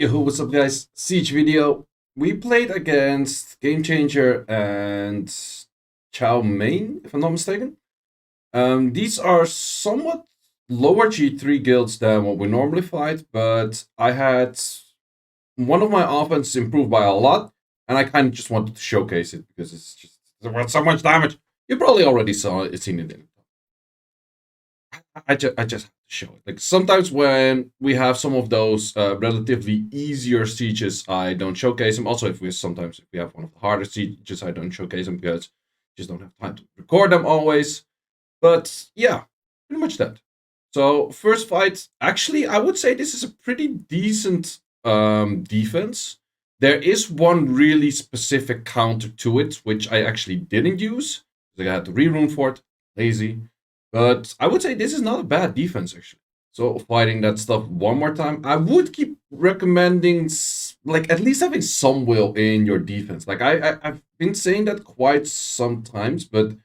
Yo, what's up, guys? Siege video. We played against Game Changer and Chow Mein, if I'm not mistaken. These are somewhat lower G3 guilds than what we normally fight, but I had one of my offenses improved by a lot, and I kind of just wanted to showcase it because it's just there so much damage. You probably already seen it in. I just have to show it. Like sometimes when we have some of those relatively easier sieges, I don't showcase them. Also, if we have one of the harder sieges, I don't showcase them because I just don't have time to record them always. But yeah, pretty much that. So first fight, actually, I would say this is a pretty decent defense. There is one really specific counter to it, which I actually didn't use. Like I had to rerune for it. Lazy. But I would say this is not a bad defense, actually. So fighting that stuff one more time, I would keep recommending like at least having some will in your defense. Like I've been saying that quite sometimes, but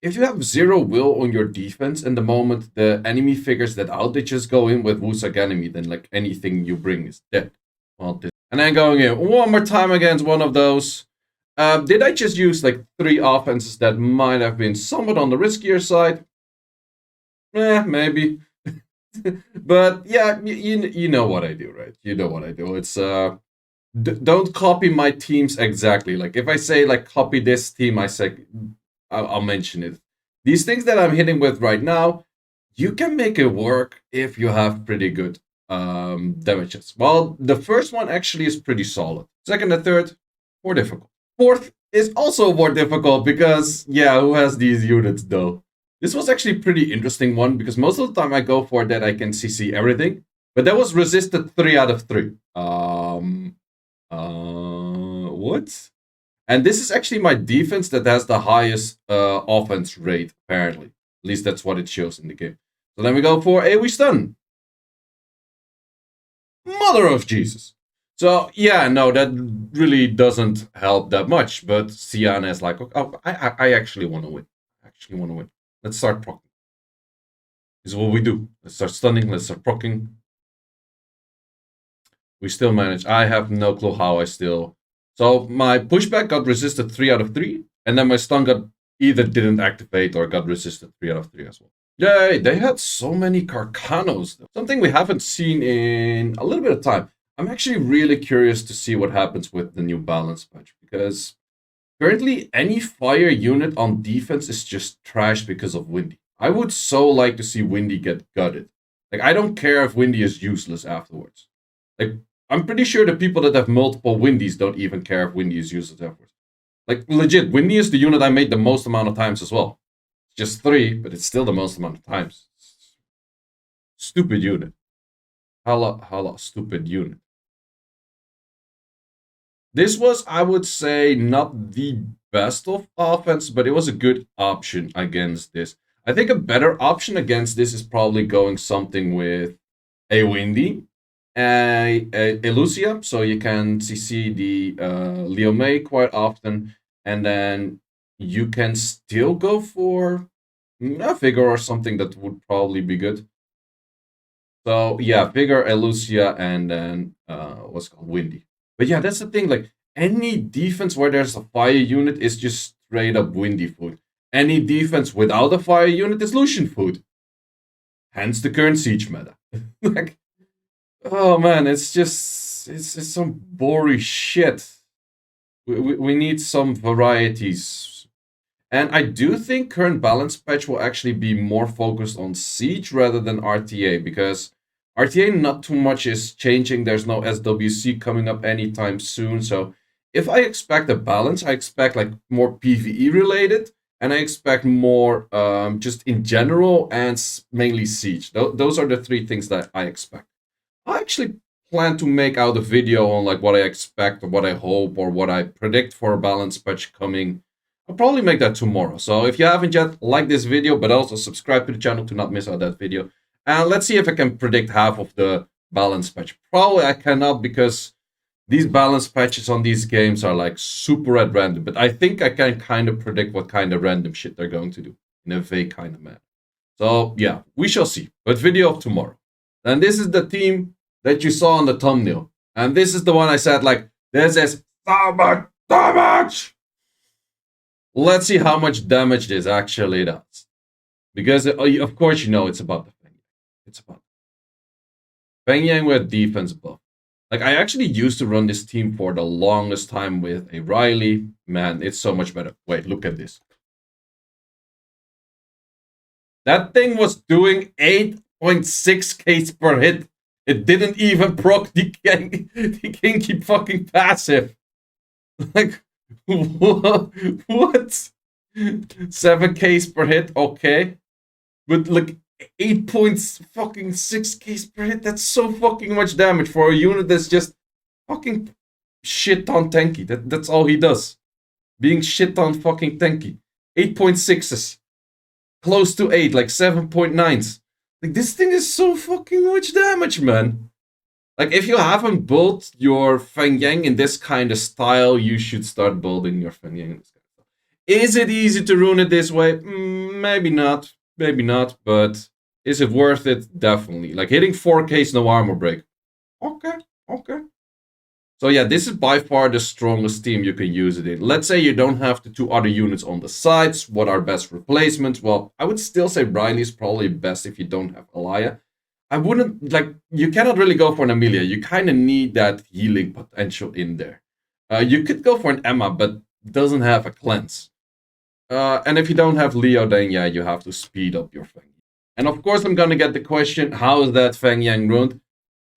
if you have zero will on your defense and the moment the enemy figures that out, they just go in with Wusag enemy, then like anything you bring is dead. And then going in one more time against one of those. Did I just use like 3 offenses that might have been somewhat on the riskier side? Maybe. But yeah, you know what I do, right? You know what I do. It's don't copy my teams exactly. Like if I say like copy this team, I say I'll mention it. These things that I'm hitting with right now, you can make it work if you have pretty good damages. Well, the first one actually is pretty solid. Second and third, more difficult. Fourth is also more difficult because yeah, who has these units though? This was actually a pretty interesting one because most of the time I go for that I can CC everything, but that was resisted 3 out of 3. What? And this is actually my defense that has the highest offense rate, apparently. At least that's what it shows in the game. So then we go for AoE stun. Mother of Jesus. So yeah, no, that really doesn't help that much. But Siana is like, oh, I actually want to win. Let's start proccing. This is what we do. Let's start stunning. Let's start proccing. We still manage. I have no clue how I still. So my pushback got resisted 3 out of 3, and then my stun got either didn't activate or got resisted 3 out of 3 as well. Yay! They had so many Carcanos. Something we haven't seen in a little bit of time. I'm actually really curious to see what happens with the new balance patch because currently any fire unit on defense is just trash because of Windy. I would so like to see Windy get gutted. Like I don't care if Windy is useless afterwards. Like I'm pretty sure the people that have multiple Windies don't even care if Windy is useless afterwards. Like legit, Windy is the unit I made the most amount of times as well. It's just 3, but it's still the most amount of times. Stupid unit. Hala, stupid unit. This was, I would say, not the best of offense, but it was a good option against this. I think a better option against this is probably going something with a Windy, a Lucia, so you can CC the Leo May quite often, and then you can still go for a figure or something that would probably be good. So yeah, figure, a Lucia, and then what's called Windy. But yeah, that's the thing. Like any defense where there's a fire unit is just straight up Windy food. Any defense without a fire unit is Lucian food. Hence the current siege meta. Like, oh man, it's some boring shit. We need some varieties. And I do think current balance patch will actually be more focused on siege rather than RTA because RTA not too much is changing. There's no SWC coming up anytime soon. So if I expect a balance, I expect like more PvE related, and I expect more just in general and mainly siege. Those are the 3 things that I expect. I actually plan to make out a video on like what I expect or what I hope or what I predict for a balance patch coming. I'll probably make that tomorrow. So if you haven't yet, like this video, but also subscribe to the channel to not miss out that video. And let's see if I can predict half of the balance patch. Probably I cannot because these balance patches on these games are like super at random. But I think I can kind of predict what kind of random shit they're going to do in a vague kind of manner. So yeah, we shall see. But video of tomorrow. And this is the team that you saw on the thumbnail. And this is the one I said, like, this is so much damage! Let's see how much damage this actually does. Because, of course, you know it's about the Feng Yang. It's about Feng Yang with defense buff. Like, I actually used to run this team for the longest time with a Riley. Man, it's so much better. Wait, look at this. That thing was doing 8.6 Ks per hit. It didn't even proc the Kinky fucking passive. Like, what? 7 Ks per hit, okay. But like 8.6 Ks per hit, that's so fucking much damage for a unit that's just fucking shit on tanky. That's all he does. Being shit on fucking tanky. 8.6s. Close to 8, like 7.9s. Like, this thing is so fucking much damage, man. Like, if you haven't built your Feng Yang in this kind of style, you should start building your Feng Yang in this kind of style. Is it easy to ruin it this way? Maybe not. Maybe not, but is it worth it? Definitely. Like, hitting 4Ks no armor break. Okay, okay. So yeah, this is by far the strongest team you can use it in. Let's say you don't have the 2 other units on the sides. What are best replacements? Well, I would still say Riley is probably best if you don't have Alaya. I wouldn't, like, you cannot really go for an Amelia. You kind of need that healing potential in there. You could go for an Emma, but doesn't have a cleanse. And if you don't have Leo, then yeah, you have to speed up your Feng Yang. And of course, I'm gonna get the question, how is that Feng Yang ruined?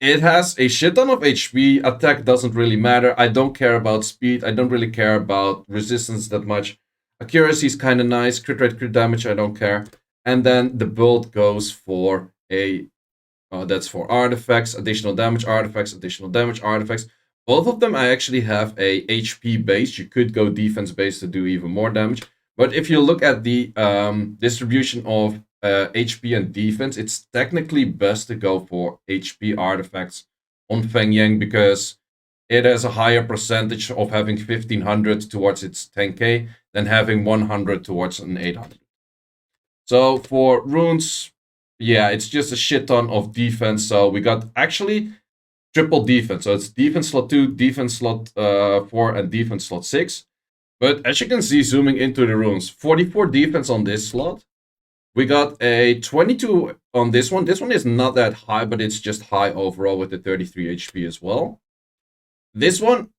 It has a shit ton of HP. Attack doesn't really matter. I don't care about speed. I don't really care about resistance that much. Accuracy is kind of nice. Crit rate, crit damage, I don't care. And then the build goes for a... that's for artifacts, additional damage artifacts, additional damage artifacts. Both of them I actually have a HP base. You could go defense base to do even more damage. But if you look at the distribution of HP and defense, it's technically best to go for HP artifacts on Feng Yang because it has a higher percentage of having 1500 towards its 10k than having 100 towards an 800. So for runes, yeah, it's just a shit ton of defense. So we got actually triple defense. So it's defense slot 2, defense slot 4, and defense slot 6. But as you can see, zooming into the runes, 44 defense on this slot. We got a 22 on this one. This one is not that high, but it's just high overall with the 33 HP as well. This one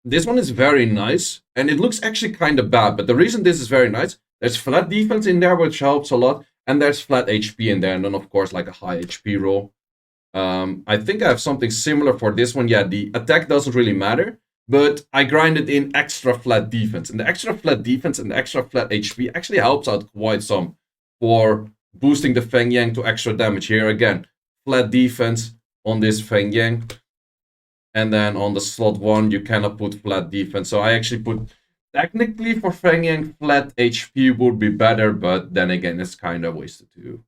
is very nice, and it looks actually kind of bad. But the reason this is very nice, there's flat defense in there, which helps a lot, and there's flat HP in there, and then of course like a high HP roll. I think I have something similar for this one. Yeah, the attack doesn't really matter, but I grinded in extra flat defense, and the extra flat defense and the extra flat HP actually helps out quite some for boosting the Feng Yang to extra damage. Here again, flat defense on this Feng Yang. And then on the slot 1, you cannot put flat defense. So I actually put, technically for Feng Yang, flat HP would be better. But then again, it's kind of wasted to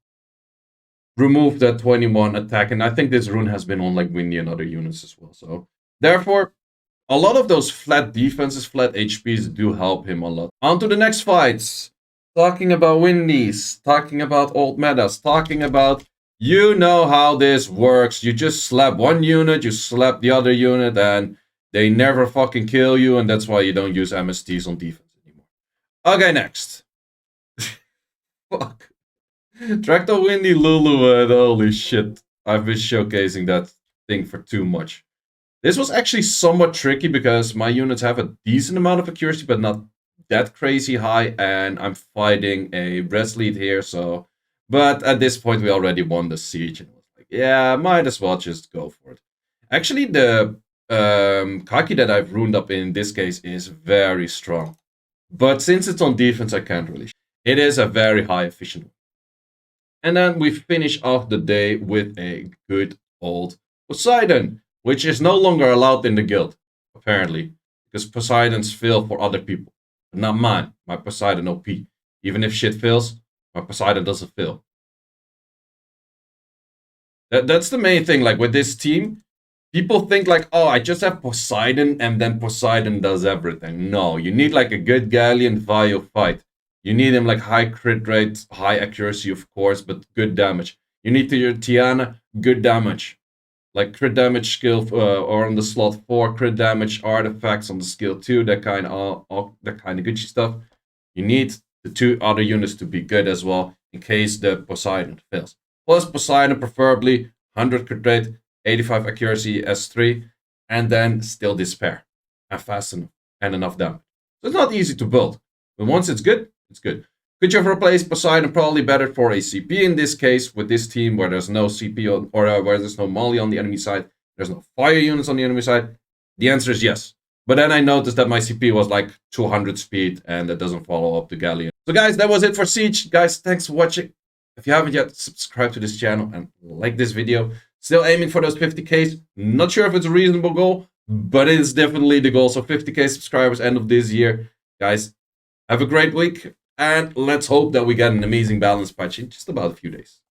remove that 21 attack. And I think this rune has been on like Windy and other units as well. So therefore, a lot of those flat defenses, flat HPs do help him a lot. On to the next fights. Talking about Windies, talking about old metas, talking about, you know how this works. You just slap one unit, you slap the other unit, and they never fucking kill you, and that's why you don't use MSTs on defense anymore. Okay, next. Fuck. Tractor Windy Lulu, holy shit. I've been showcasing that thing for too much. This was actually somewhat tricky because my units have a decent amount of accuracy, but not that crazy high, and I'm fighting a Brest lead here, so... But at this point, we already won the siege, and I was like, yeah, might as well just go for it. Actually, the Kaki that I've ruined up in this case is very strong. But since it's on defense, I can't really... It is a very high efficient one. And then we finish off the day with a good old Poseidon, which is no longer allowed in the guild, apparently, because Poseidons fail for other people. But not mine. My Poseidon OP. Even if shit fails, my Poseidon doesn't fail. That's the main thing. Like with this team, people think like, oh, I just have Poseidon and then Poseidon does everything. No, you need like a good Galleon Vio fight. You need him like high crit rate, high accuracy, of course, but good damage. You need to your Tiana, good damage. like crit damage skill, or on the slot 4 crit damage artifacts on the skill 2, that kind of Gucci stuff. You need the 2 other units to be good as well in case the Poseidon fails. Plus Poseidon preferably 100 crit rate, 85 accuracy S3, and then still despair and fast enough and enough damage. So it's not easy to build, but once it's good, it's good. Could you have replaced Poseidon? Probably better for a CP in this case, with this team where there's no CP or where there's no Molly on the enemy side, there's no fire units on the enemy side. The answer is yes. But then I noticed that my CP was like 200 speed, and that doesn't follow up the Galleon. So guys, that was it for Siege. Guys, thanks for watching. If you haven't yet, subscribe to this channel and like this video. Still aiming for those 50Ks. Not sure if it's a reasonable goal, but it is definitely the goal. So 50K subscribers end of this year. Guys, have a great week. And let's hope that we get an amazing balance patch in just about a few days.